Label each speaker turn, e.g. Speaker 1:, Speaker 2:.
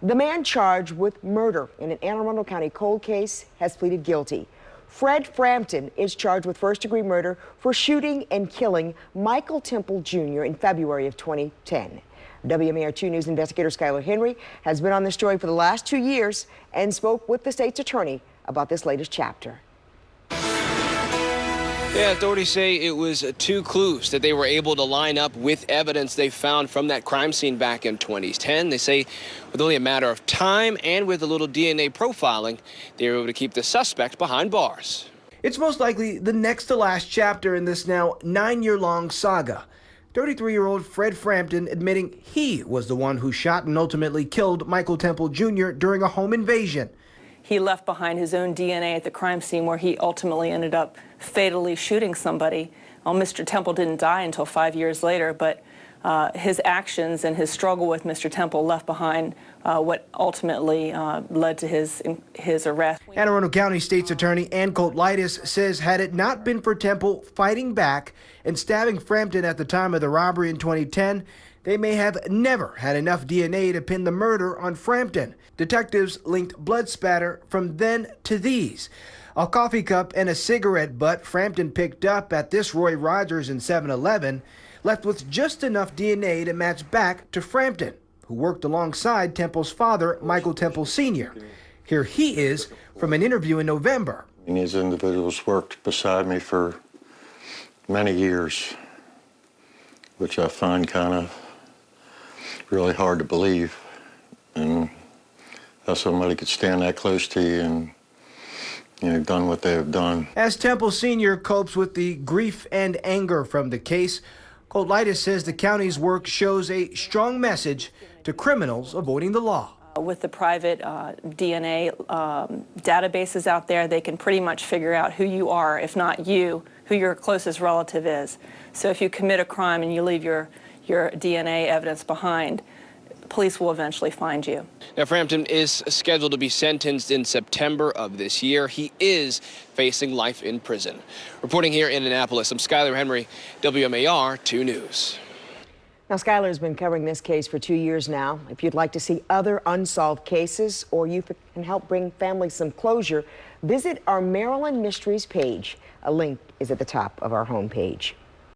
Speaker 1: The man charged with murder in an Anne Arundel County cold case has pleaded guilty. Fred Frampton is charged with first-degree murder for shooting and killing Michael Temple Jr. in February of 2010. WMAR 2 News investigator Skylar Henry has been on the story for the last 2 years and spoke with the state's attorney about this latest chapter.
Speaker 2: Yeah, authorities say it was 2 clues that they were able to line up with evidence they found from that crime scene back in 2010. They say with only a matter of time and with a little DNA profiling, they were able to keep the suspect behind bars.
Speaker 3: It's most likely the next to last chapter in this now 9-year-long saga. 33-year-old Fred Frampton admitting he was the one who shot and ultimately killed Michael Temple Jr. during a home invasion.
Speaker 4: He left behind his own DNA at the crime scene where he ultimately ended up fatally shooting somebody. Well, Mr. Temple didn't die until 5 years later, but his actions and his struggle with Mr. Temple left behind what ultimately led to his arrest.
Speaker 3: Anne Arundel County State's Attorney Ann Coltlitis says had it not been for Temple fighting back and stabbing Frampton at the time of the robbery in 2010, they may have never had enough DNA to pin the murder on Frampton. Detectives linked blood spatter from then to these. A coffee cup and a cigarette butt Frampton picked up at this Roy Rogers in 7-Eleven left with just enough DNA to match back to Frampton, who worked alongside Temple's father, Michael Temple Sr. Here he is from an interview in November.
Speaker 5: And these individuals worked beside me for many years, which I find kind of really hard to believe. And how somebody could stand that close to you and, done what they have done.
Speaker 3: As Temple Sr. copes with the grief and anger from the case, Coltlitis says the county's work shows a strong message to criminals avoiding the law.
Speaker 4: With the private DNA databases out there, they can pretty much figure out who you are, if not you, who your closest relative is. So if you commit a crime and you leave your DNA evidence behind, police will eventually find you.
Speaker 2: Now, Frampton is scheduled to be sentenced in September of this year. He is facing life in prison. Reporting here in Annapolis, I'm Skylar Henry, WMAR 2 News.
Speaker 1: Now, Skylar has been covering this case for 2 years now. If you'd like to see other unsolved cases or you can help bring families some closure, visit our Maryland Mysteries page. A link is at the top of our homepage.